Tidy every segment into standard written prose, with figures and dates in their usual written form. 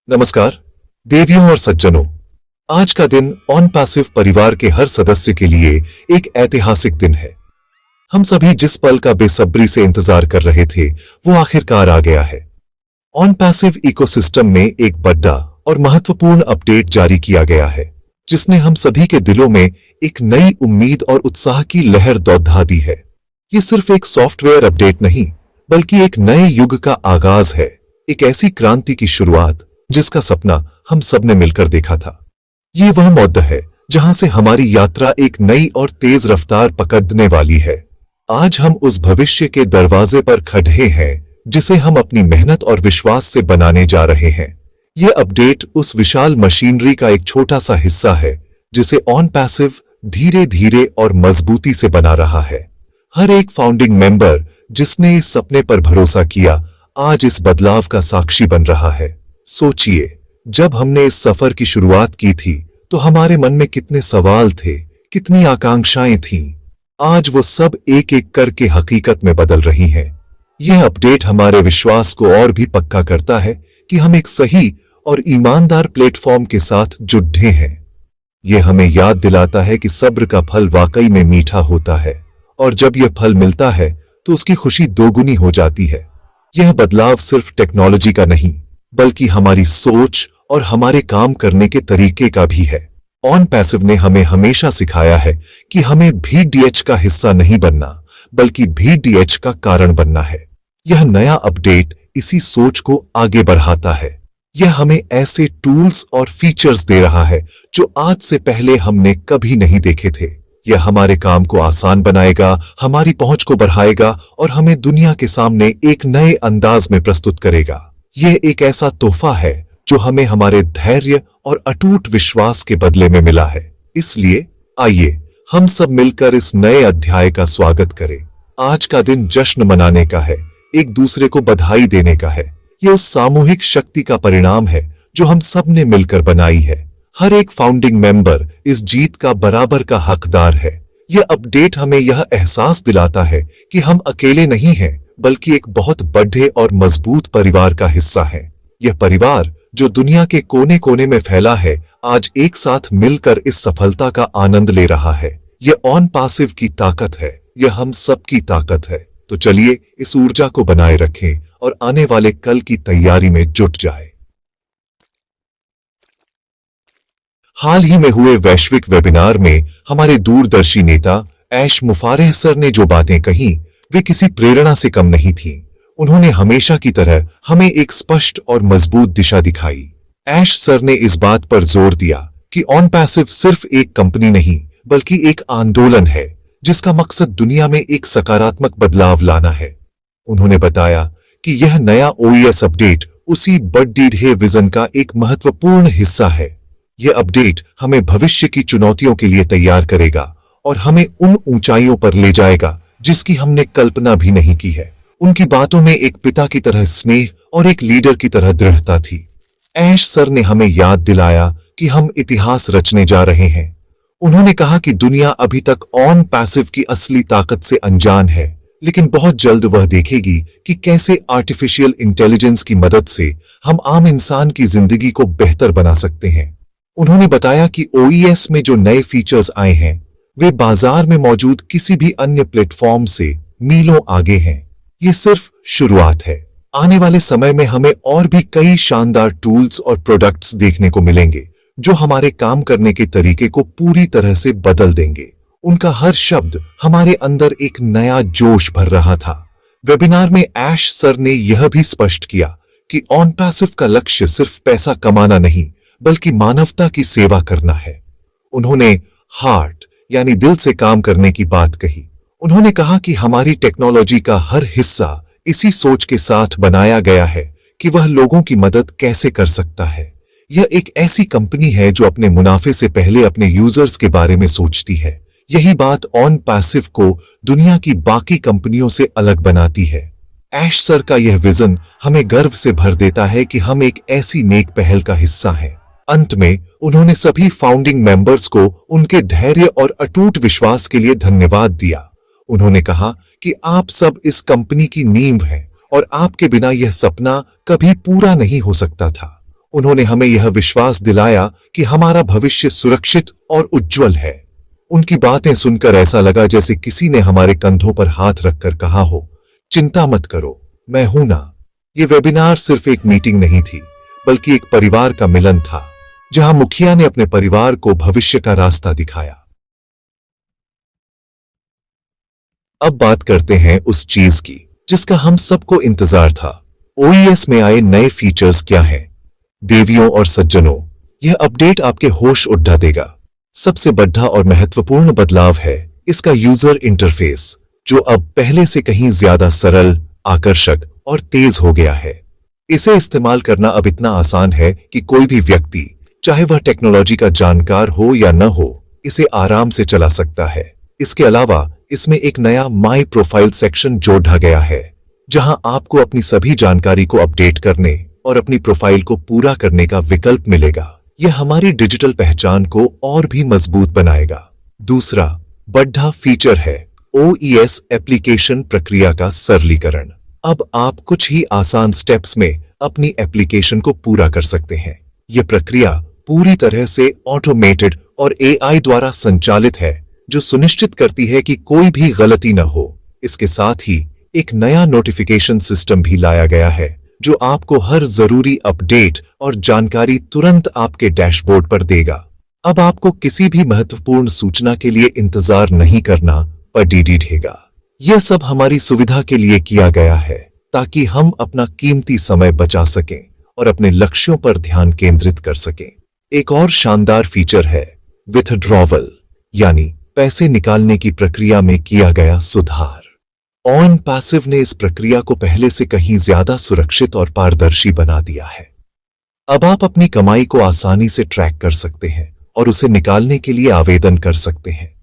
नमस्कार देवियों और सज्जनों। आज का दिन ऑन पैसिव परिवार के हर सदस्य के लिए एक ऐतिहासिक दिन है। हम सभी जिस पल का बेसब्री से इंतजार कर रहे थे वो आखिरकार आ गया है। ऑन पैसिव इकोसिस्टम में एक बड़ा और महत्वपूर्ण अपडेट जारी किया गया है जिसने हम सभी के दिलों में एक नई उम्मीद और उत्साह की लहर दौड़ा दी है। ये सिर्फ एक सॉफ्टवेयर अपडेट नहीं बल्कि एक नए युग का आगाज है, एक ऐसी क्रांति की शुरुआत जिसका सपना हम सब ने मिलकर देखा था। ये वह मौका है जहां से हमारी यात्रा एक नई और तेज रफ्तार पकड़ने वाली है। आज हम उस भविष्य के दरवाजे पर खड़े हैं जिसे हम अपनी मेहनत और विश्वास से बनाने जा रहे हैं। यह अपडेट उस विशाल मशीनरी का एक छोटा सा हिस्सा है जिसे ऑन पैसिव धीरे धीरे और मजबूती से बना रहा है। हर एक फाउंडिंग मेंबर जिसने इस सपने पर भरोसा किया आज इस बदलाव का साक्षी बन रहा है। सोचिए, जब हमने इस सफर की शुरुआत की थी तो हमारे मन में कितने सवाल थे, कितनी आकांक्षाएं थीं। आज वो सब एक एक करके हकीकत में बदल रही हैं। यह अपडेट हमारे विश्वास को और भी पक्का करता है कि हम एक सही और ईमानदार प्लेटफॉर्म के साथ जुड़े हैं। यह हमें याद दिलाता है कि सब्र का फल वाकई में मीठा होता है और जब यह फल मिलता है तो उसकी खुशी दोगुनी हो जाती है। यह बदलाव सिर्फ टेक्नोलॉजी का नहीं बल्कि हमारी सोच और हमारे काम करने के तरीके का भी है। ऑन पैसिव ने हमें हमेशा सिखाया है कि हमें VDH का हिस्सा नहीं बनना बल्कि VDH का कारण बनना है। यह नया अपडेट इसी सोच को आगे बढ़ाता है। यह हमें ऐसे टूल्स और फीचर्स दे रहा है जो आज से पहले हमने कभी नहीं देखे थे। यह हमारे काम को आसान बनाएगा, हमारी पहुंच को बढ़ाएगा और हमें दुनिया के सामने एक नए अंदाज में प्रस्तुत करेगा। यह एक ऐसा तोहफा है जो हमें हमारे धैर्य और अटूट विश्वास के बदले में मिला है। इसलिए आइए हम सब मिलकर इस नए अध्याय का स्वागत करें। आज का दिन जश्न मनाने का है, एक दूसरे को बधाई देने का है। यह उस सामूहिक शक्ति का परिणाम है जो हम सब ने मिलकर बनाई है। हर एक फाउंडिंग मेंबर इस जीत का बराबर का हकदार है। यह अपडेट हमें यह एहसास दिलाता है कि हम अकेले नहीं हैं बल्कि एक बहुत बड़े और मजबूत परिवार का हिस्सा है। यह परिवार जो दुनिया के कोने कोने में फैला है आज एक साथ मिलकर इस सफलता का आनंद ले रहा है। यह ऑन पैसिव की ताकत है, यह हम सब की ताकत है। तो चलिए इस ऊर्जा को बनाए रखें और आने वाले कल की तैयारी में जुट जाए। हाल ही में हुए वैश्विक वेबिनार में हमारे दूरदर्शी नेता ऐश मुफारेह सर ने जो बातें कही वे किसी प्रेरणा से कम नहीं थीं। उन्होंने हमेशा की तरह हमें एक स्पष्ट और मजबूत दिशा दिखाई। ऐश सर ने इस बात पर जोर दिया कि ऑन पैसिव सिर्फ एक कंपनी नहीं बल्कि एक आंदोलन है जिसका मकसद दुनिया में एक सकारात्मक बदलाव लाना है। उन्होंने बताया कि यह नया OES अपडेट उसी बड़े विजन का एक महत्वपूर्ण हिस्सा है। यह अपडेट हमें भविष्य की चुनौतियों के लिए तैयार करेगा और हमें उन ऊंचाइयों पर ले जाएगा जिसकी हमने कल्पना भी नहीं की है। उनकी बातों में एक पिता की तरह स्नेह और एक लीडर की तरह दृढ़ता थी। ऐश सर ने हमें याद दिलाया कि हम इतिहास रचने जा रहे हैं। उन्होंने कहा कि दुनिया अभी तक ऑन पैसिव की असली ताकत से अनजान है, लेकिन बहुत जल्द वह देखेगी कि कैसे आर्टिफिशियल इंटेलिजेंस की मदद से हम आम इंसान की जिंदगी को बेहतर बना सकते हैं। उन्होंने बताया कि OES में जो नए फीचर्स आए हैं वे बाजार में मौजूद किसी भी अन्य प्लेटफॉर्म से मीलों आगे हैं। ये सिर्फ शुरुआत है। आने वाले समय में हमें और भी कई शानदार टूल्स और प्रोडक्ट्स देखने को मिलेंगे जो हमारे काम करने के तरीके को पूरी तरह से बदल देंगे। उनका हर शब्द हमारे अंदर एक नया जोश भर रहा था। वेबिनार में ऐश सर ने यह भी स्पष्ट किया कि ऑन पैसिव का लक्ष्य सिर्फ पैसा कमाना नहीं बल्कि मानवता की सेवा करना है। उन्होंने हार्ट यानी दिल से काम करने की बात कही। उन्होंने कहा कि हमारी टेक्नोलॉजी का हर हिस्सा इसी सोच के साथ बनाया गया है कि वह लोगों की मदद कैसे कर सकता है। यह एक ऐसी कंपनी है जो अपने मुनाफे से पहले अपने यूजर्स के बारे में सोचती है। यही बात ऑन पैसिव को दुनिया की बाकी कंपनियों से अलग बनाती है। ऐश सर का यह विजन हमें गर्व से भर देता है कि हम एक ऐसी नेक पहल का हिस्सा हैं। अंत में उन्होंने सभी फाउंडिंग मेंबर्स को उनके धैर्य और अटूट विश्वास के लिए धन्यवाद दिया। उन्होंने कहा कि आप सब इस कंपनी की नींव हैं और आपके बिना यह सपना कभी पूरा नहीं हो सकता था। उन्होंने हमें यह विश्वास दिलाया कि हमारा भविष्य सुरक्षित और उज्जवल है। उनकी बातें सुनकर ऐसा लगा जैसे किसी ने हमारे कंधों पर हाथ रखकर कहा हो, चिंता मत करो, मैं हूं ना। ये वेबिनार सिर्फ एक मीटिंग नहीं थी, बल्कि एक परिवार का मिलन था, जहां मुखिया ने अपने परिवार को भविष्य का रास्ता दिखाया। अब बात करते हैं उस चीज की जिसका हम सबको इंतजार था। ओईएस में आए नए फीचर्स क्या हैं? देवियों और सज्जनों, यह अपडेट आपके होश उड़ा देगा। सबसे बड़ा और महत्वपूर्ण बदलाव है इसका यूजर इंटरफेस, जो अब पहले से कहीं ज्यादा सरल, आकर्षक और तेज हो गया है। इसे इस्तेमाल करना अब इतना आसान है कि कोई भी व्यक्ति, चाहे वह टेक्नोलॉजी का जानकार हो या न हो, इसे आराम से चला सकता है। इसके अलावा इसमें एक नया माई प्रोफाइल सेक्शन जोड़ा गया है, जहां आपको अपनी सभी जानकारी को अपडेट करने और अपनी प्रोफाइल को पूरा करने का विकल्प मिलेगा। यह हमारी डिजिटल पहचान को और भी मजबूत बनाएगा। दूसरा बड़ा फीचर है ओईएस एप्लीकेशन प्रक्रिया का सरलीकरण। अब आप कुछ ही आसान स्टेप्स में अपनी एप्लीकेशन को पूरा कर सकते हैं। यह प्रक्रिया पूरी तरह से ऑटोमेटेड और एआई द्वारा संचालित है, जो सुनिश्चित करती है कि कोई भी गलती न हो। इसके साथ ही एक नया नोटिफिकेशन सिस्टम भी लाया गया है, जो आपको हर जरूरी अपडेट और जानकारी तुरंत आपके डैशबोर्ड पर देगा। अब आपको किसी भी महत्वपूर्ण सूचना के लिए इंतजार नहीं करना पड़ेगा। यह सब हमारी सुविधा के लिए किया गया है, ताकि हम अपना कीमती समय बचा सकें और अपने लक्ष्यों पर ध्यान केंद्रित कर सकें। एक और शानदार फीचर है विथड्रॉवल, यानी पैसे निकालने की प्रक्रिया में किया गया सुधार। ऑन पैसिव ने इस प्रक्रिया को पहले से कहीं ज्यादा सुरक्षित और पारदर्शी बना दिया है। अब आप अपनी कमाई को आसानी से ट्रैक कर सकते हैं और उसे निकालने के लिए आवेदन कर सकते हैं।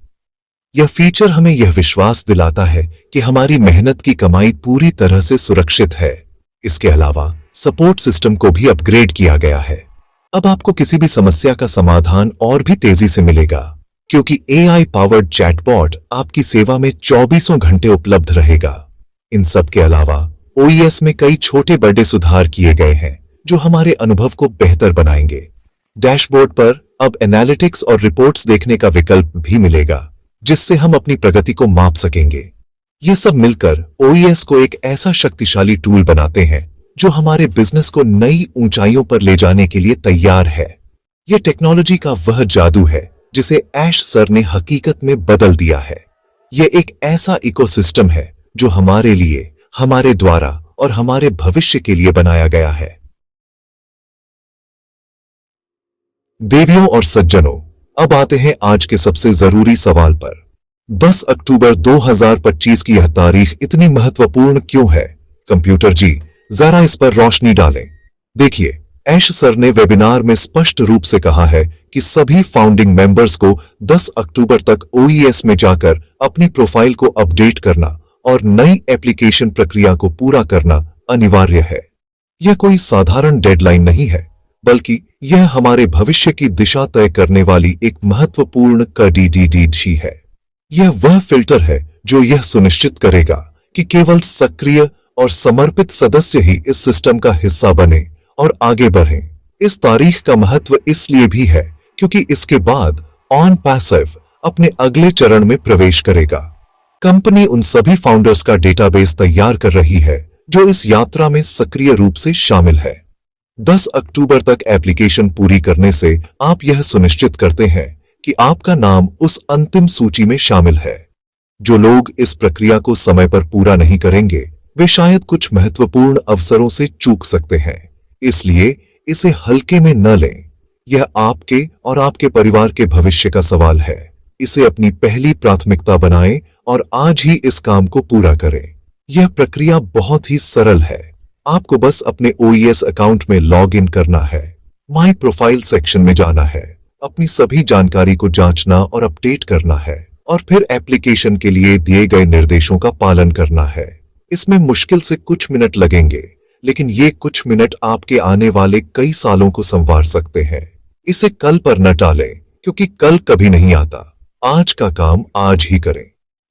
यह फीचर हमें यह विश्वास दिलाता है कि हमारी मेहनत की कमाई पूरी तरह से सुरक्षित है। इसके अलावा सपोर्ट सिस्टम को भी अपग्रेड किया गया है। अब आपको किसी भी समस्या का समाधान और भी तेजी से मिलेगा, क्योंकि एआई पावर्ड चैटबॉट आपकी सेवा में 24 घंटे उपलब्ध रहेगा। इन सब के अलावा ओईएस में कई छोटे बड़े सुधार किए गए हैं, जो हमारे अनुभव को बेहतर बनाएंगे। डैशबोर्ड पर अब एनालिटिक्स और रिपोर्ट्स देखने का विकल्प भी मिलेगा, जिससे हम अपनी प्रगति को माप सकेंगे। ये सब मिलकर ओईएस को एक ऐसा शक्तिशाली टूल बनाते हैं जो हमारे बिजनेस को नई ऊंचाइयों पर ले जाने के लिए तैयार है। यह टेक्नोलॉजी का वह जादू है जिसे ऐश सर ने हकीकत में बदल दिया है। यह एक ऐसा इकोसिस्टम है जो हमारे लिए, हमारे द्वारा और हमारे भविष्य के लिए बनाया गया है। देवियों और सज्जनों, अब आते हैं आज के सबसे जरूरी सवाल पर। 10 अक्टूबर 2025 की यह तारीख इतनी महत्वपूर्ण क्यों है? कंप्यूटर जी, जरा इस पर रोशनी डालें। देखिए, ऐश सर ने वेबिनार में स्पष्ट रूप से कहा है कि सभी फाउंडिंग मेंबर्स को 10 अक्टूबर तक ओईएस में जाकर अपनी प्रोफाइल को अपडेट करना और नई एप्लीकेशन प्रक्रिया को पूरा करना अनिवार्य है। यह कोई साधारण डेडलाइन नहीं है, बल्कि यह हमारे भविष्य की दिशा तय करने वाली एक महत्वपूर्ण कड़ी है। यह वह फिल्टर है जो यह सुनिश्चित करेगा कि केवल सक्रिय और समर्पित सदस्य ही इस सिस्टम का हिस्सा बने और आगे बढ़ें। इस तारीख का महत्व इसलिए भी है क्योंकि इसके बाद ऑन पैसिव अपने अगले चरण में प्रवेश करेगा। कंपनी उन सभी फाउंडर्स का डेटाबेस तैयार कर रही है जो इस यात्रा में सक्रिय रूप से शामिल है। 10 अक्टूबर तक एप्लीकेशन पूरी करने से आप यह सुनिश्चित करते हैं कि आपका नाम उस अंतिम सूची में शामिल है। जो लोग इस प्रक्रिया को समय पर पूरा नहीं करेंगे, वे शायद कुछ महत्वपूर्ण अवसरों से चूक सकते हैं। इसलिए इसे हल्के में न लें। यह आपके और आपके परिवार के भविष्य का सवाल है। इसे अपनी पहली प्राथमिकता बनाएं और आज ही इस काम को पूरा करें। यह प्रक्रिया बहुत ही सरल है। आपको बस अपने ओईएस अकाउंट में लॉग इन करना है, माई प्रोफाइल सेक्शन में जाना है, अपनी सभी जानकारी को जांचना और अपडेट करना है, और फिर एप्लीकेशन के लिए दिए गए निर्देशों का पालन करना है। इसमें मुश्किल से कुछ मिनट लगेंगे, लेकिन ये कुछ मिनट आपके आने वाले कई सालों को संवार सकते हैं। इसे कल पर न टालें, क्योंकि कल कभी नहीं आता। आज का काम आज ही करें।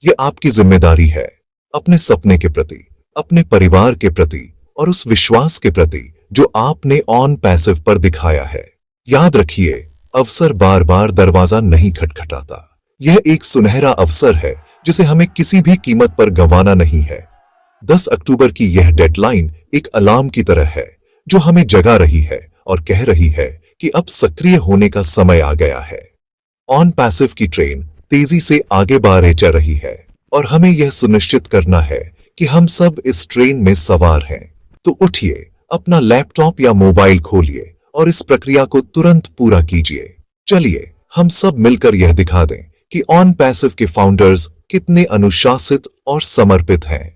यह आपकी जिम्मेदारी है, अपने सपने के प्रति, अपने परिवार के प्रति और उस विश्वास के प्रति जो आपने ऑन पैसिव पर दिखाया है। याद रखिए, अवसर बार बार दरवाजा नहीं खटखटाता। यह एक सुनहरा अवसर है जिसे हमें किसी भी कीमत पर गंवाना नहीं है। 10 अक्टूबर की यह डेडलाइन एक अलार्म की तरह है जो हमें जगा रही है और कह रही है कि अब सक्रिय होने का समय आ गया है। ऑन पैसिव की ट्रेन तेजी से आगे बढ़ चल रही है और हमें यह सुनिश्चित करना है कि हम सब इस ट्रेन में सवार हैं। तो उठिए, अपना लैपटॉप या मोबाइल खोलिए और इस प्रक्रिया को तुरंत पूरा कीजिए। चलिए हम सब मिलकर यह दिखा दें कि ऑन पैसिव के फाउंडर्स कितने अनुशासित और समर्पित हैं।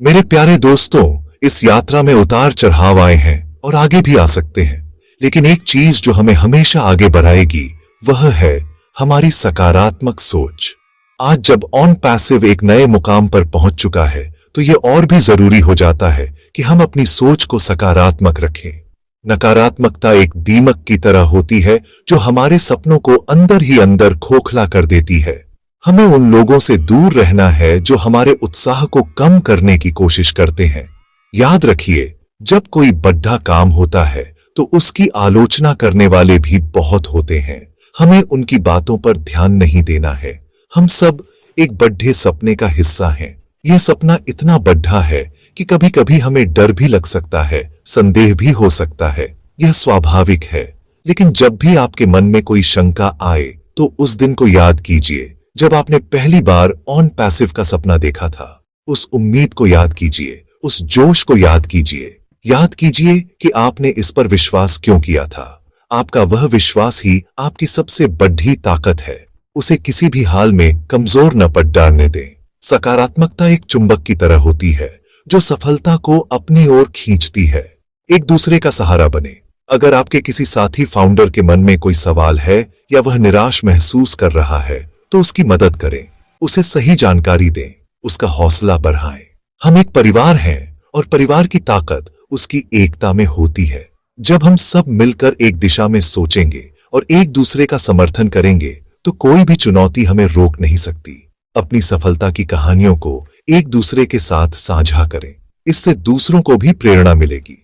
मेरे प्यारे दोस्तों, इस यात्रा में उतार चढ़ाव आए हैं और आगे भी आ सकते हैं, लेकिन एक चीज जो हमें हमेशा आगे बढ़ाएगी वह है हमारी सकारात्मक सोच। आज जब ऑन पैसिव एक नए मुकाम पर पहुंच चुका है तो यह और भी जरूरी हो जाता है कि हम अपनी सोच को सकारात्मक रखें। नकारात्मकता एक दीमक की तरह होती है जो हमारे सपनों को अंदर ही अंदर खोखला कर देती है। हमें उन लोगों से दूर रहना है जो हमारे उत्साह को कम करने की कोशिश करते हैं। याद रखिए, जब कोई बड़ा काम होता है तो उसकी आलोचना करने वाले भी बहुत होते हैं। हमें उनकी बातों पर ध्यान नहीं देना है। हम सब एक बड़े सपने का हिस्सा हैं। यह सपना इतना बड़ा है कि कभी कभी हमें डर भी लग सकता है, संदेह भी हो सकता है। यह स्वाभाविक है, लेकिन जब भी आपके मन में कोई शंका आए तो उस दिन को याद कीजिए जब आपने पहली बार ऑन पैसिव का सपना देखा था। उस उम्मीद को याद कीजिए, उस जोश को याद कीजिए। याद कीजिए कि आपने इस पर विश्वास क्यों किया था। आपका वह विश्वास ही आपकी सबसे बड़ी ताकत है। उसे किसी भी हाल में कमजोर न पड़ डालने दें। सकारात्मकता एक चुंबक की तरह होती है जो सफलता को अपनी ओर खींचती है। एक दूसरे का सहारा बने। अगर आपके किसी साथी फाउंडर के मन में कोई सवाल है या वह निराश महसूस कर रहा है तो उसकी मदद करें, उसे सही जानकारी दें, उसका हौसला बढ़ाएं। हम एक परिवार हैं और परिवार की ताकत उसकी एकता में होती है। जब हम सब मिलकर एक दिशा में सोचेंगे और एक दूसरे का समर्थन करेंगे तो कोई भी चुनौती हमें रोक नहीं सकती। अपनी सफलता की कहानियों को एक दूसरे के साथ साझा करें, इससे दूसरों को भी प्रेरणा मिलेगी।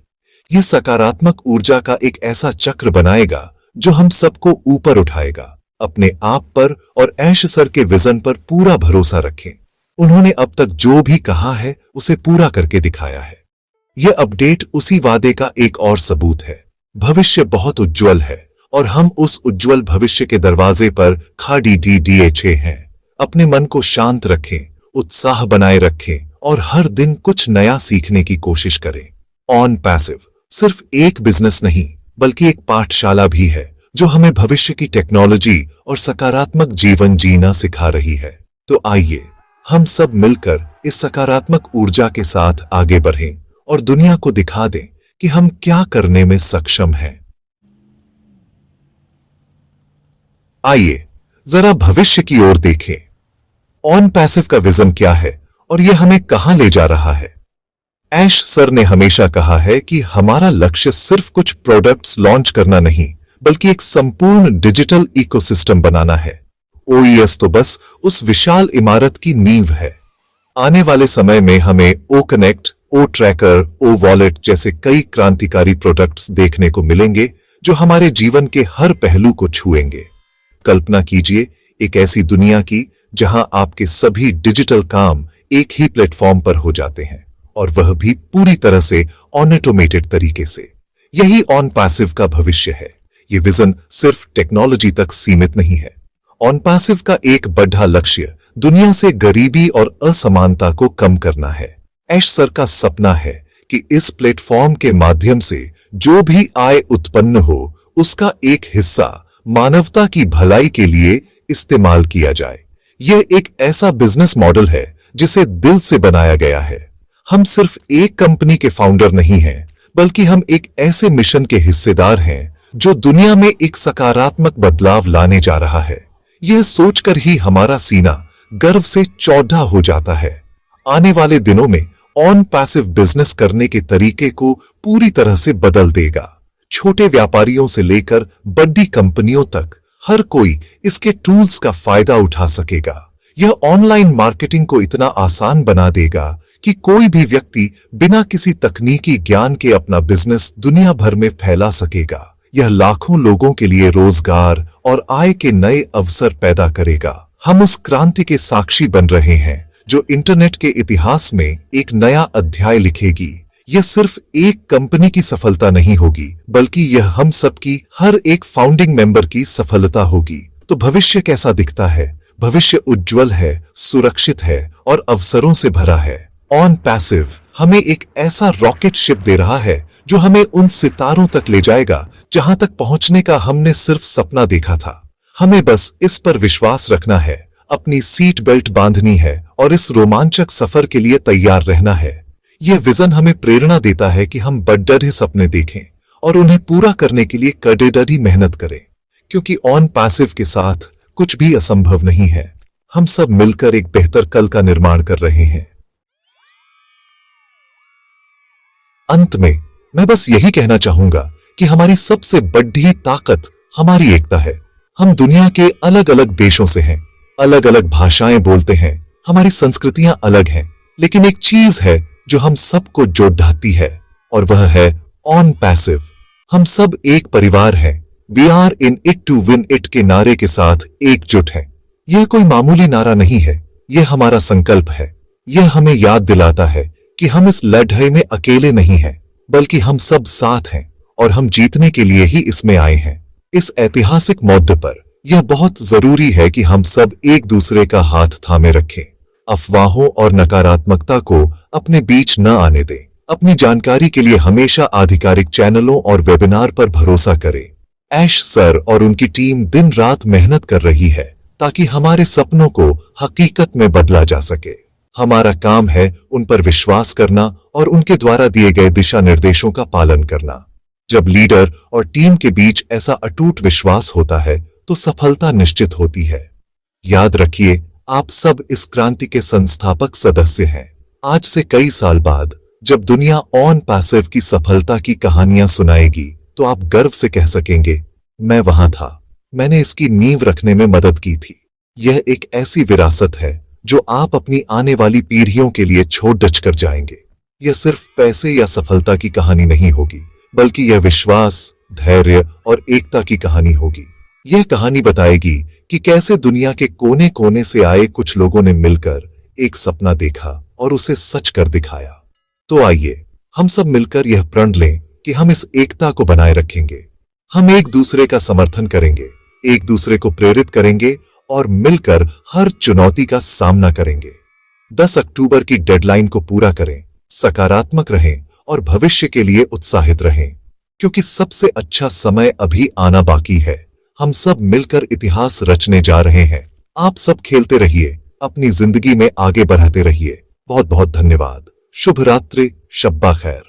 यह सकारात्मक ऊर्जा का एक ऐसा चक्र बनाएगा जो हम सबको ऊपर उठाएगा। अपने आप पर और ऐश सर के विजन पर पूरा भरोसा रखें। उन्होंने अब तक जो भी कहा है उसे पूरा करके दिखाया है। यह अपडेट उसी वादे का एक और सबूत है। भविष्य बहुत उज्जवल है और हम उस उज्जवल भविष्य के दरवाजे पर खड़े हैं। अपने मन को शांत रखें, उत्साह बनाए रखें और हर दिन कुछ नया सीखने की कोशिश करें। ऑन पैसिव सिर्फ एक बिजनेस नहीं बल्कि एक पाठशाला भी है जो हमें भविष्य की टेक्नोलॉजी और सकारात्मक जीवन जीना सिखा रही है। तो आइए हम सब मिलकर इस सकारात्मक ऊर्जा के साथ आगे बढ़ें और दुनिया को दिखा दें कि हम क्या करने में सक्षम हैं। आइए जरा भविष्य की ओर देखें। ऑन पैसिव का विजन क्या है और यह हमें कहां ले जा रहा है? ऐश सर ने हमेशा कहा है कि हमारा लक्ष्य सिर्फ कुछ प्रोडक्ट्स लॉन्च करना नहीं बल्कि एक संपूर्ण डिजिटल इकोसिस्टम बनाना है। ओईएस तो बस उस विशाल इमारत की नींव है। आने वाले समय में हमें ओ कनेक्ट, ओ ट्रैकर, ओ वॉलेट जैसे कई क्रांतिकारी प्रोडक्ट्स देखने को मिलेंगे जो हमारे जीवन के हर पहलू को छुएंगे। कल्पना कीजिए एक ऐसी दुनिया की जहां आपके सभी डिजिटल काम एक ही प्लेटफॉर्म पर हो जाते हैं और वह भी पूरी तरह से ऑटोमेटेड तरीके से। यही ऑन पैसिव का भविष्य है। ये विजन सिर्फ टेक्नोलॉजी तक सीमित नहीं है। ऑन पैसिव का एक बड़ा लक्ष्य दुनिया से गरीबी और असमानता को कम करना है। ऐश सर का सपना है कि इस प्लेटफॉर्म के माध्यम से जो भी आय उत्पन्न हो उसका एक हिस्सा मानवता की भलाई के लिए इस्तेमाल किया जाए। यह एक ऐसा बिजनेस मॉडल है जिसे दिल से बनाया गया है। हम सिर्फ एक कंपनी के फाउंडर नहीं हैं, बल्कि हम एक ऐसे मिशन के हिस्सेदार हैं जो दुनिया में एक सकारात्मक बदलाव लाने जा रहा है। यह सोचकर ही हमारा सीना गर्व से चौड़ा हो जाता है। आने वाले दिनों में ऑन पैसिव बिजनेस करने के तरीके को पूरी तरह से बदल देगा। छोटे व्यापारियों से लेकर बड़ी कंपनियों तक हर कोई इसके टूल्स का फायदा उठा सकेगा। यह ऑनलाइन मार्केटिंग को इतना आसान बना देगा कि कोई भी व्यक्ति बिना किसी तकनीकी ज्ञान के अपना बिजनेस दुनिया भर में फैला सकेगा। यह लाखों लोगों के लिए रोजगार और आय के नए अवसर पैदा करेगा। हम उस क्रांति के साक्षी बन रहे हैं जो इंटरनेट के इतिहास में एक नया अध्याय लिखेगी। यह सिर्फ एक कंपनी की सफलता नहीं होगी, बल्कि यह हम सबकी, हर एक फाउंडिंग मेंबर की सफलता होगी। तो भविष्य कैसा दिखता है? भविष्य उज्जवल है, सुरक्षित है और अवसरों से भरा है। ऑन पैसिव हमें एक ऐसा रॉकेट शिप दे रहा है जो हमें उन सितारों तक ले जाएगा जहां तक पहुंचने का हमने सिर्फ सपना देखा था। हमें बस इस पर विश्वास रखना है, अपनी सीट बेल्ट बांधनी है और इस रोमांचक सफर के लिए तैयार रहना है। यह विजन हमें प्रेरणा देता है कि हम बड़े सपने देखें और उन्हें पूरा करने के लिए कड़ेडरी मेहनत करें, क्योंकि ऑन पैसिव के साथ कुछ भी असंभव नहीं है। हम सब मिलकर एक बेहतर कल का निर्माण कर रहे हैं। अंत में मैं बस यही कहना चाहूंगा कि हमारी सबसे बड़ी ताकत हमारी एकता है। हम दुनिया के अलग अलग देशों से हैं, अलग अलग भाषाएं बोलते हैं, हमारी संस्कृतियां अलग हैं, लेकिन एक चीज है जो हम सबको जोड़ती है और वह है ऑन पैसिव। हम सब एक परिवार हैं। We are in it to win it के नारे के साथ एकजुट हैं। यह कोई मामूली नारा नहीं है, यह हमारा संकल्प है। यह हमें याद दिलाता है कि हम इस लड़ाई में अकेले नहीं हैं, बल्कि हम सब साथ हैं और हम जीतने के लिए ही इसमें आए हैं। इस ऐतिहासिक मौके पर यह बहुत जरूरी है कि हम सब एक दूसरे का हाथ थामे रखें, अफवाहों और नकारात्मकता को अपने बीच न आने दें। अपनी जानकारी के लिए हमेशा आधिकारिक चैनलों और वेबिनार पर भरोसा करें। ऐश सर और उनकी टीम दिन रात मेहनत कर रही है ताकि हमारे सपनों को हकीकत में बदला जा सके। हमारा काम है उन पर विश्वास करना और उनके द्वारा दिए गए दिशा निर्देशों का पालन करना। जब लीडर और टीम के बीच ऐसा अटूट विश्वास होता है तो सफलता निश्चित होती है। याद रखिए, आप सब इस क्रांति के संस्थापक सदस्य हैं। आज से कई साल बाद जब दुनिया ऑन पैसिव की सफलता की कहानियां सुनाएगी तो आप गर्व से कह सकेंगे, मैं वहां था, मैंने इसकी नींव रखने में मदद की थी। यह एक ऐसी विरासत है जो आप अपनी आने वाली पीढ़ियों के लिए छोड़ कर जाएंगे। यह सिर्फ पैसे या सफलता की कहानी नहीं होगी, बल्कि यह विश्वास, धैर्य और एकता की कहानी होगी। यह कहानी बताएगी कि कैसे दुनिया के कोने कोने से आए कुछ लोगों ने मिलकर एक सपना देखा और उसे सच कर दिखाया। तो आइए हम सब मिलकर यह प्रण लें कि हम इस एकता को बनाए रखेंगे। हम एक दूसरे का समर्थन करेंगे, एक दूसरे को प्रेरित करेंगे और मिलकर हर चुनौती का सामना करेंगे। 10 अक्टूबर की डेडलाइन को पूरा करें, सकारात्मक रहें और भविष्य के लिए उत्साहित रहें, क्योंकि सबसे अच्छा समय अभी आना बाकी है। हम सब मिलकर इतिहास रचने जा रहे हैं। आप सब खेलते रहिए, अपनी जिंदगी में आगे बढ़ाते रहिए। बहुत बहुत धन्यवाद। शुभ रात्रि, शब्बा खैर।